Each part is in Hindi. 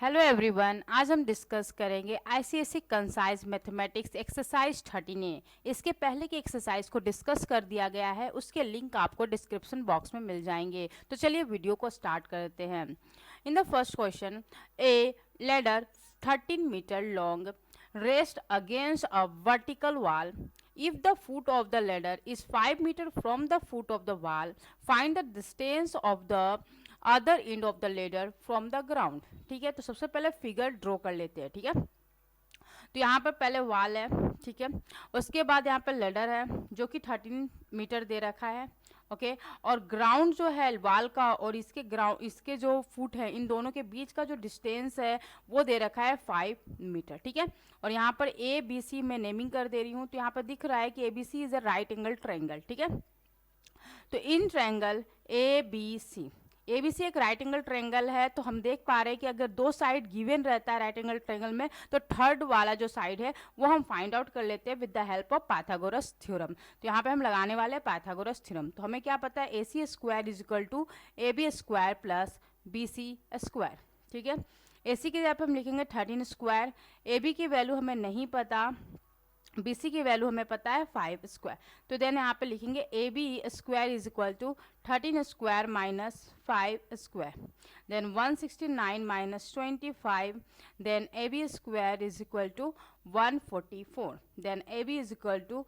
हेलो एवरीवन, आज हम डिस्कस करेंगे ICSE concise mathematics exercise 13A। इसके पहले की एक्सरसाइज को डिस्कस कर दिया गया है, उसके लिंक आपको डिस्क्रिप्शन बॉक्स में मिल जाएंगे। तो चलिए वीडियो को स्टार्ट करते हैं। In the first question, a ladder 13 metre long rest against a vertical wall. If the foot of the ladder is 5 meter from the foot of the wall, find the distance of the other end of the ladder from the ground. ठीक है, तो सबसे पहले फिगर ड्रॉ कर लेते हैं। ठीक है, तो यहाँ पर पहले वॉल है। ठीक है, उसके बाद यहाँ पर लेडर है जो कि 13 मीटर दे रखा है। ओके, और ग्राउंड जो है वॉल का और इसके जो फुट है, इन दोनों के बीच का जो डिस्टेंस है वो दे रखा है 5 मीटर। ठीक है, और यहाँ पर ए बी सी मैं नेमिंग कर दे रही हूँ। तो यहाँ पर दिख रहा है कि A B C is a right angle triangle. ठीक है, तो इन ट्रायंगल ए बी सी एक राइट एंगल ट्रायंगल है। तो हम देख पा रहे हैं कि अगर दो साइड गिवन रहता है राइट एंगल ट्रायंगल में, तो थर्ड वाला जो साइड है वो हम फाइंड आउट कर लेते हैं with the help of Pythagoras theorem. तो यहाँ पे हम लगाने वाले हैं पाइथागोरस थ्योरम। तो हमें क्या पता है, A C square is equal to A B square plus B C square. ठीक है, ए सी की जगह पे हम लिखेंगे 13 स्क्वायर, ए बी की वैल्यू हमें नहीं पता, बी सी की वैल्यू हमें पता है 5 स्क्वायर। तो देन यहाँ पे लिखेंगे A B square is equal to 13 square minus 5 square, then 169 minus 25, then A B square is equal to 144, then A B is equal to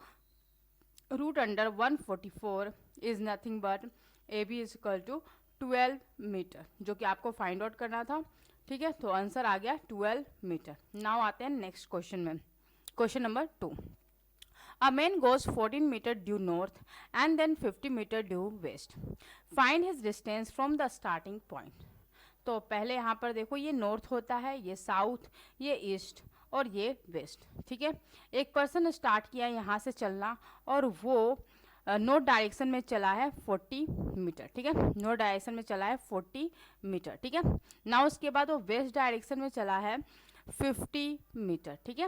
root under 144 is nothing but A B is equal to 12 metre, जो कि आपको फाइंड आउट करना था। ठीक है, तो आंसर आ गया 12 मीटर। नाउ आते हैं नेक्स्ट क्वेश्चन में। Question number 2. A man goes 14 meter due north and then 50 meter due west. Find his distance from the starting point. तो पहले यहाँ पर देखो, ये नॉर्थ होता है, ये साउथ, ये ईस्ट और ये वेस्ट। ठीक है, एक पर्सन स्टार्ट किया यहाँ से चलना और वो नॉर्थ डायरेक्शन में चला है 40 मीटर। ठीक है, नॉर्थ डायरेक्शन में चला है 40 मीटर। ठीक है, ना उसके बाद वो वेस्ट डायरेक्शन में चला है 50 मीटर। ठीक है,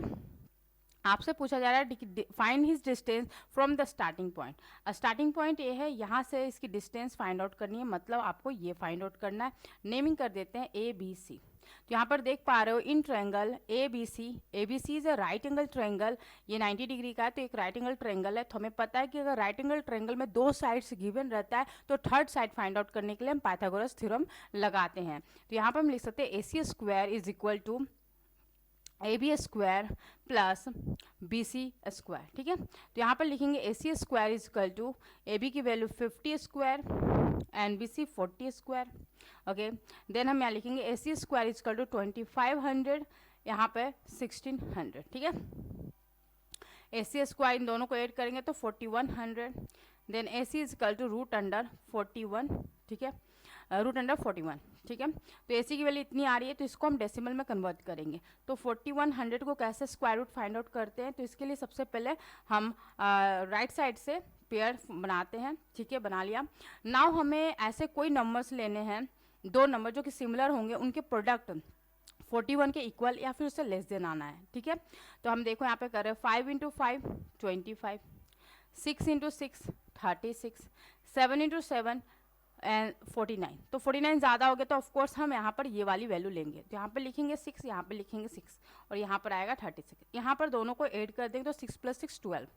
आपसे पूछा जा रहा है find his distance from the starting point. Starting point ये है, यहाँ से इसकी डिस्टेंस फाइंड आउट करनी है, मतलब आपको ये फाइंड आउट करना है। नेमिंग कर देते हैं ए बी सी। तो यहाँ पर देख पा रहे हो in triangle A B C is a right angle triangle, ये 90 डिग्री का है, तो एक राइट एंगल ट्रायंगल है। तो हमें पता है कि अगर राइट एंगल ट्रायंगल में दो साइड्स गिवन रहता है तो थर्ड साइड फाइंड आउट करने के लिए हम पाइथागोरस थ्योरम लगाते हैं। तो यहाँ पर हम लिख सकते हैं A C square is equal to A B square plus B C square. ठीक है, तो यहाँ पर लिखेंगे A C square is equal to A B की value 50 square and B C 40 square. Okay, then हम यहाँ लिखेंगे A C square is equal to 2500, यहाँ पे 1600। ठीक है, ए सी स्क्वायर इन दोनों को ऐड करेंगे तो 4100, then A C is equal to root under 41। ठीक है, रूट अंडर 41। ठीक है, तो ए सी की वैल्यू इतनी आ रही है, तो इसको हम डेसिमल में कन्वर्ट करेंगे। तो 4100 को कैसे स्क्वायर रूट फाइंड आउट करते हैं, तो इसके लिए सबसे पहले हम राइट साइड से पेयर बनाते हैं। ठीक है, बना लिया। नाउ हमें ऐसे कोई नंबर्स लेने हैं, दो नंबर जो कि सिमिलर होंगे, उनके प्रोडक्ट 41 के इक्वल या फिर उससे लेस देन आना है। ठीक है, तो हम देखो यहाँ पे कर रहे हैं 5 इंटू 5 25, 6 इंटू 6 36, 7 इंटू 7 एंड 49। तो 49 ज़्यादा हो गया, तो ऑफकोर्स हम यहाँ पर ये वाली वैल्यू लेंगे। तो यहाँ पर लिखेंगे 6, यहाँ पे लिखेंगे 6 और यहाँ पर आएगा 36। यहाँ पर दोनों को ऐड कर देंगे तो 6 + 6 12।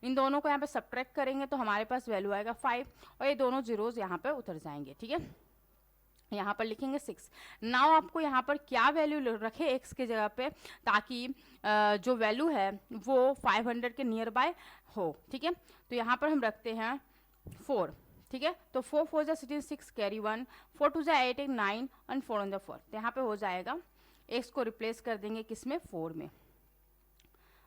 इन दोनों को यहाँ पे सब्ट्रैक्ट करेंगे तो हमारे पास वैल्यू आएगा 5 और ये दोनों जीरोज यहाँ पर उतर जाएंगे। ठीक है, यहाँ पर लिखेंगे 6। नाउ आपको यहाँ पर क्या वैल्यू रखे x के जगह पे, ताकि जो वैल्यू है वो 500 के नियर बाय हो। ठीक है, तो यहाँ पर हम रखते हैं 4। ठीक है, तो 4 4 जा 16 6 कैरी 1, 4 2 जा 8 8 9 और 4 ऑन द 4। तो यहाँ पे हो जाएगा, x को रिप्लेस कर देंगे किसमें, 4 में।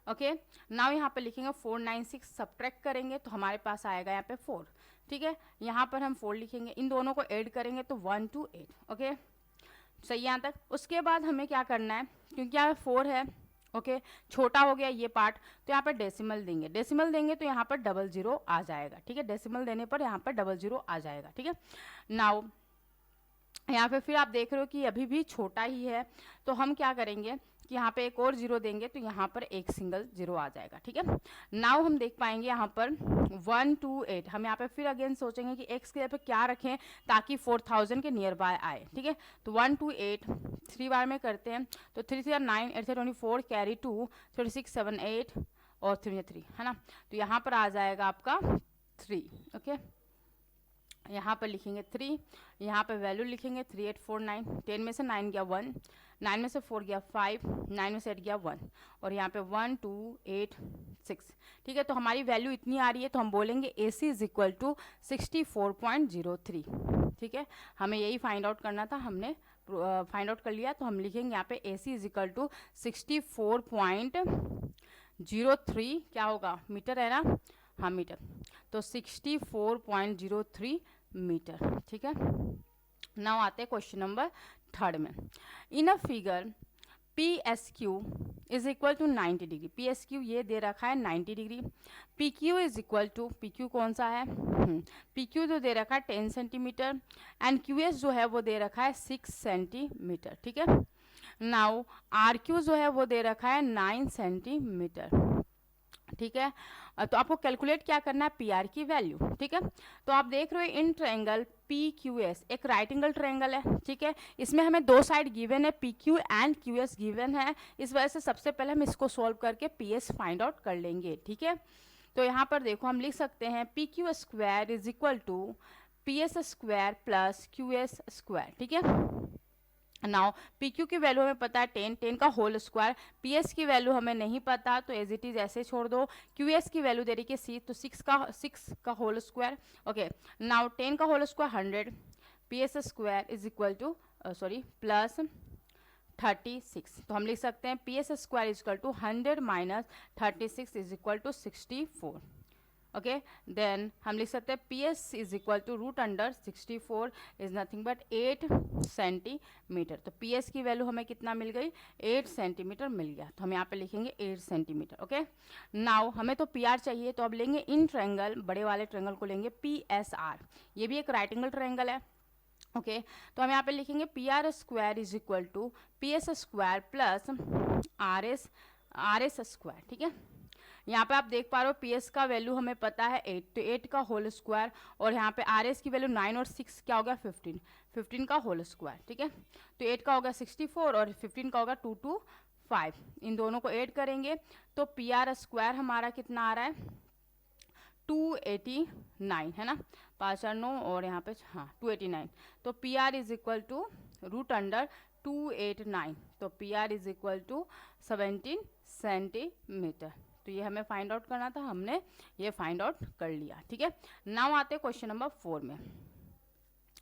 ओके, नाउ यहाँ पे लिखेंगे 496, सब्ट्रैक्ट करेंगे तो हमारे पास आएगा यहाँ पे 4। ठीक है, यहाँ पर हम 4 लिखेंगे, इन दोनों को ऐड करेंगे तो 1 2 8। ओके, सही यहाँ तक। उसके बाद हमें क्या करना है, क्योंकि यहाँ 4 है, ओके छोटा हो गया ये पार्ट, तो यहाँ पर डेसिमल देंगे। डेसिमल देंगे तो यहाँ पर 00 आ जाएगा। ठीक है, डेसिमल देने पर यहाँ पर 00 आ जाएगा। ठीक है, नाउ यहाँ पे फिर आप देख रहे हो कि अभी भी छोटा ही है, तो हम क्या करेंगे कि यहाँ पे एक और जीरो देंगे तो यहाँ पर एक सिंगल जीरो आ जाएगा, ठीक है। नाउ हम देख पाएंगे यहाँ पर 128, हम यहाँ पे फिर अगेन सोचेंगे कि x के जगह पे क्या रखें ताकि 4000 के नियर बाय आए, ठीक है। तो 128 3 बार में करते हैं, तो 3 3 9, 8 24, कैरी 2, 36 7 8 और 3 3, है ना। तो यहाँ पर आ जाएगा आपका 3, ओके। यहाँ पर लिखेंगे 3, यहाँ पर वैल्यू लिखेंगे 3849, 10 में से 9 गया 1, 9 में से 4 गया 5, 9 में से 8 गया 1 और यहाँ पे 1 2 8 6, ठीक है। तो हमारी वैल्यू इतनी आ रही है तो हम बोलेंगे AC इज इक्वल टू 64.03, ठीक है। हमें यही फाइंड आउट करना था, हमने फाइंड आउट कर लिया। तो हम लिखेंगे यहाँ पे AC इज इक्वल टू 64.03, क्या होगा, मीटर है ना, हाँ मीटर, तो 64.03 मीटर, ठीक है। नाउ आते हैं क्वेश्चन नंबर 3 में। In a figure PSQ is equal to 90 degree, PSQ ये दे रखा है 90 degree, PQ is equal to, PQ कौन सा है, PQ जो दे रखा है 10 सेंटीमीटर एंड QS जो है वो दे रखा है 6 सेंटीमीटर, ठीक है। नाउ RQ जो है वो दे रखा है 9 सेंटीमीटर, ठीक है। तो आपको कैलकुलेट क्या करना है, PR की वैल्यू, ठीक है। तो आप देख रहे हो इन ट्रायंगल PQS एक राइट एंगल ट्रायंगल है, ठीक है। इसमें हमें दो साइड गिवन है, PQ एंड QS गिवन है, इस वजह से सबसे पहले हम इसको सॉल्व करके PS फाइंड आउट कर लेंगे, ठीक है। तो यहाँ पर देखो हम लिख सकते हैं PQ square is equal to PS square plus QS square, ठीक है। नाउ PQ की वैल्यू हमें पता है 10, 10 का होल स्क्वायर, PS की वैल्यू हमें नहीं पता तो एज इट इज ऐसे छोड़ दो। QS की वैल्यू दे रही है 6, तो 6 का होल स्क्वायर, ओके। नाउ 10 का whole square 100, PS square is equal to plus 36, तो हम लिख सकते हैं PS square is equal to 100 minus 36 is equal to 64, okay. Then हम लिख सकते हैं PS is equal to root under 64 is nothing but 8 centimetre. तो PS की वैल्यू हमें कितना मिल गई, 8 सेंटीमीटर मिल गया, तो हम यहाँ पे लिखेंगे 8 सेंटीमीटर, ओके। नाउ हमें तो PR चाहिए, तो अब लेंगे इन ट्रायंगल, बड़े वाले ट्रायंगल को लेंगे PSR, ये भी एक राइट एंगल ट्रायंगल है, ओके। तो हम यहाँ पे लिखेंगे PR square is equal to PS square plus RS square, ठीक है। यहाँ पे आप देख पा रहे हो PS का वैल्यू हमें पता है 8, तो 8 का होल स्क्वायर और यहाँ पे RS की वैल्यू 9 और 6 क्या होगा 15 का होल स्क्वायर, ठीक है। तो 8 का होगा 64 और 15 का होगा 225, इन दोनों को ऐड करेंगे तो PR स्क्वायर हमारा कितना आ रहा है 289, है ना, 5 और 9 और यहाँ पे हाँ 289, तो PR is equal to root under 289, तो PR is equal to 17 centimetre. तो ये हमें फाइंड आउट करना था, हमने ये फाइंड आउट कर लिया, ठीक है। नाउ आते हैं क्वेश्चन नंबर 4 में।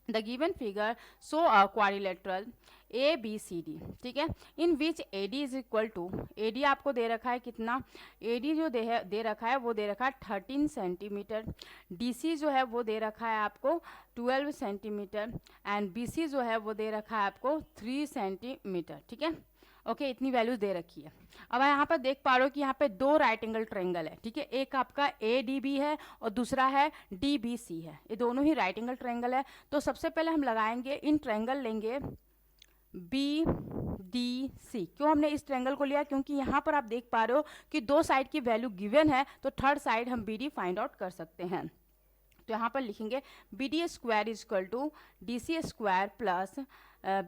The given figure show a quadrilateral ABCD, ठीक है, in which AD is equal to, AD आपको दे रखा है कितना, AD जो दे रखा है वो दे रखा है 13 सेंटीमीटर, DC जो है वो दे रखा है आपको 12 सेंटीमीटर एंड BC जो है वो दे रखा है आपको 3 सेंटीमीटर, ठीक है, ओके। इतनी वैल्यूज दे रखी है। अब यहाँ पर देख पा रहे हो कि यहाँ पे दो राइट एंगल ट्रायंगल है, ठीक है, एक आपका ADB है और दूसरा है DBC है, ये दोनों ही राइट एंगल ट्रायंगल है। तो सबसे पहले हम लगाएंगे इन ट्रायंगल लेंगे BDC। क्यों हमने इस ट्रायंगल को लिया, क्योंकि यहाँ पर आप देख पा रहे हो कि दो साइड की वैल्यू गिवन है, तो थर्ड साइड हम BD फाइंड आउट कर सकते हैं। तो यहाँ पर लिखेंगे BD square is equal to DC square plus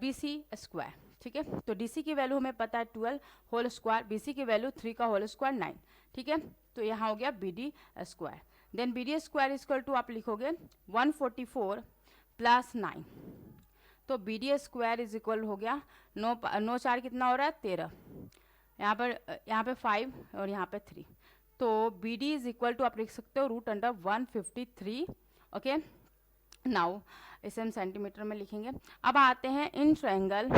BC square, ठीक है। तो DC की वैल्यू हमें पता है 12 होल स्क्वायर, BC की वैल्यू 3 का होल स्क्वायर 9, ठीक है। तो यहाँ हो गया BD square, then BD square is equal to आप लिखोगे 144 प्लस 9, तो BD स्क्वायर इज इक्वल हो गया 9 4 कितना हो रहा है 13, यहाँ पे 5 और यहाँ पे 3, तो BD इज इक्वल टू आप लिख सकते हो रूट अंडर 153, ओके। नाउ इसे हम सेंटीमीटर में लिखेंगे। अब आते हैं इन ट्रायंगल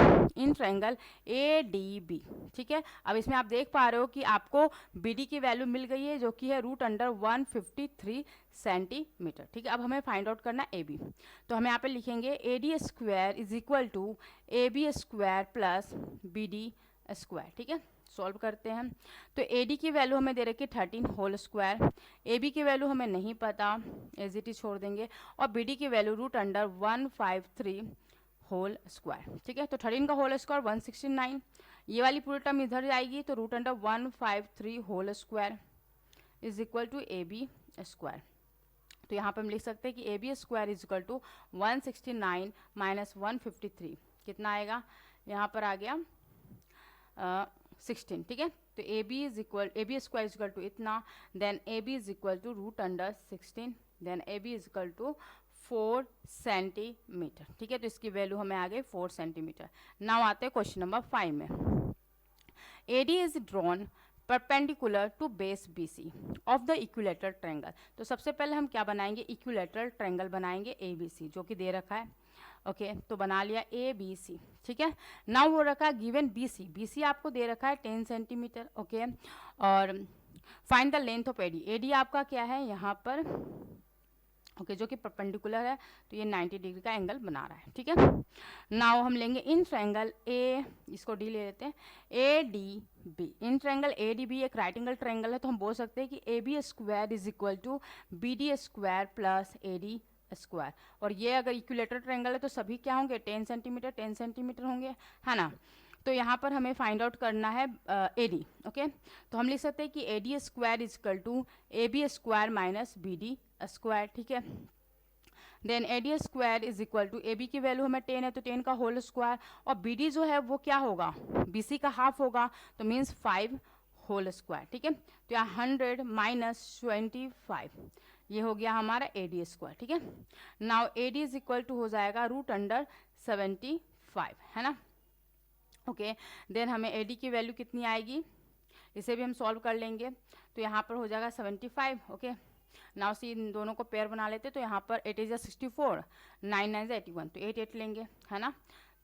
ADB, ठीक है। अब इसमें आप देख पा रहे हो कि आपको BD की वैल्यू मिल गई है जो कि है रूट अंडर 153 सेंटीमीटर, ठीक है। अब हमें फाइंड आउट करना AB, तो हम यहाँ पे लिखेंगे AD square is equal to AB square plus BD square, ठीक है। सॉल्व करते हैं तो AD की वैल्यू हमें दे रखी है 13 होल स्क्वायर, AB की वैल्यू हमें नहीं पता, एज इट इज छोड़ देंगे, और BD की value root under 153 whole square, ठीक है। तो 13 का होल स्क्वायर 169, ये वाली पूरी टर्म इधर जाएगी तो root under 153 whole square is equal to A B square. तो यहाँ पर हम लिख सकते हैं कि A B square is equal to 169 minus 153 कितना आएगा, यहाँ पर आ गया 16। ठीक है, तो A B square is equal to इतना, then A B is equal to root under 16, then A B is equal to 4 centimetre. ठीक है, तो इसकी वैल्यू हमें आ गई 4 सेंटीमीटर। नाउ आते हैं क्वेश्चन नंबर 5 में। AD is drawn perpendicular to base BC of the equilateral triangle. तो सबसे पहले हम क्या बनाएंगे, इक्विलेटरल ट्रायंगल बनाएंगे ABC, जो कि दे रखा है। ओके, तो बना लिया ABC। ठीक है, नाउ वो रखा है गिवन BC आपको दे रखा है 10 सेंटीमीटर। ओके, और find the length of AD आपका क्या है यहाँ पर, ओके, जो कि परपेंडिकुलर है, तो ये 90 डिग्री का एंगल बना रहा है। ठीक है, नाउ हम लेंगे इन ट्रायंगल ए, इसको डी ले लेते हैं, ADB। इन ट्रायंगल ADB एक राइट एंगल ट्रायंगल है, तो हम बोल सकते हैं कि AB square is equal to BD square plus AD square. और ये अगर इक्विलेटरल ट्रायंगल है तो सभी क्या होंगे, 10 सेंटीमीटर होंगे, है ना। तो यहाँ पर हमें फाइंड आउट करना है AD। ओके, तो हम लिख सकते हैं कि AD square is equal to AB square minus BD square. ठीक है, then AD square is equal to AB की वैल्यू हमें 10 है, तो 10 का होल स्क्वायर, और BD जो है वो क्या होगा, BC का हाफ होगा, तो मीन्स 5 होल स्क्वायर। ठीक है, तो यहाँ 100 माइनस 25, ये हो गया हमारा AD स्क्वायर। ठीक है, now AD is equal to हो जाएगा रूट अंडर 75, है ना। ओके, देन हमें AD की वैल्यू कितनी आएगी, इसे भी हम सॉल्व कर लेंगे, तो यहाँ पर हो जाएगा 75। ओके, नाउ सी इन दोनों को पेयर बना लेते, तो यहाँ पर 8 इज 64, 9 9 इज 81, तो 8 लेंगे, है ना।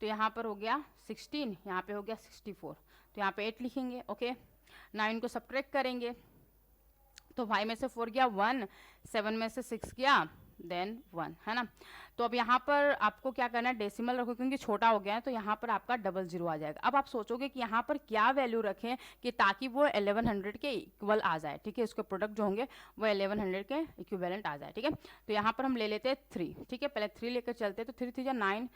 तो यहाँ पर हो गया 16, यहाँ पे हो गया 64, तो यहाँ पे 8 लिखेंगे। ओके, नाउ इनको सब्ट्रैक्ट करेंगे, तो 5 में से 4 गया 1, 7 में से 6 गया देन 1, है ना। तो अब यहाँ पर आपको क्या करना है, डेसिमल रखो क्योंकि छोटा हो गया है, तो यहाँ पर आपका 00 आ जाएगा। अब आप सोचोगे कि यहाँ पर क्या वैल्यू रखें कि ताकि वो 1100 के इक्वल आ जाए। ठीक है, उसके प्रोडक्ट जो होंगे वो 1100 के इक्विवेलेंट आ जाए। ठीक है, तो यहाँ पर हम ले लेते हैं 3। ठीक है, पहले 3 लेकर चलते हैं, तो 3 3 जा 9,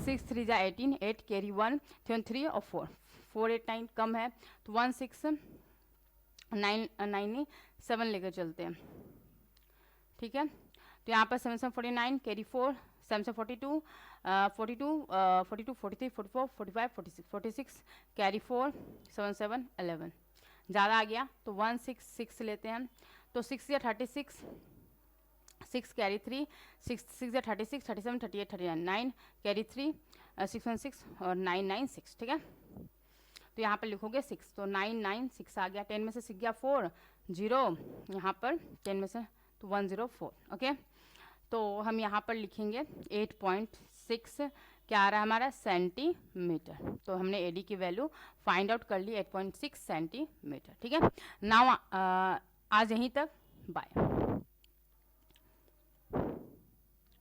6 3 जा 18, 8 कैरी 1, 3 और 4, 4 8 9 कम है, तो 1 6 9 9 7 लेकर चलते हैं। ठीक है, तो यहाँ पर 7 7 49 कैरी 4, 7 से 42 42 43 44 45 46 46 कैरी 4, 7 7 11, ज़्यादा आ गया तो 1 6 6 लेते हैं, तो 6 या 36, 6 कैरी 3, 6 6 या 36 37 38 39 9 कैरी 3, 6 1 6 और 9 9 6। ठीक है, तो यहाँ पर लिखोगे 6, तो 9 9 6 आ गया, 10 में से 6 गया 4 0, यहाँ पर 10 में से तो 104। ओके, तो हम यहाँ पर लिखेंगे 8.6 क्या आ रहा है हमारा सेंटीमीटर। तो हमने AD की वैल्यू फाइंड आउट कर ली 8.6 सेंटीमीटर। ठीक है, नाउ आज यहीं तक, बाय।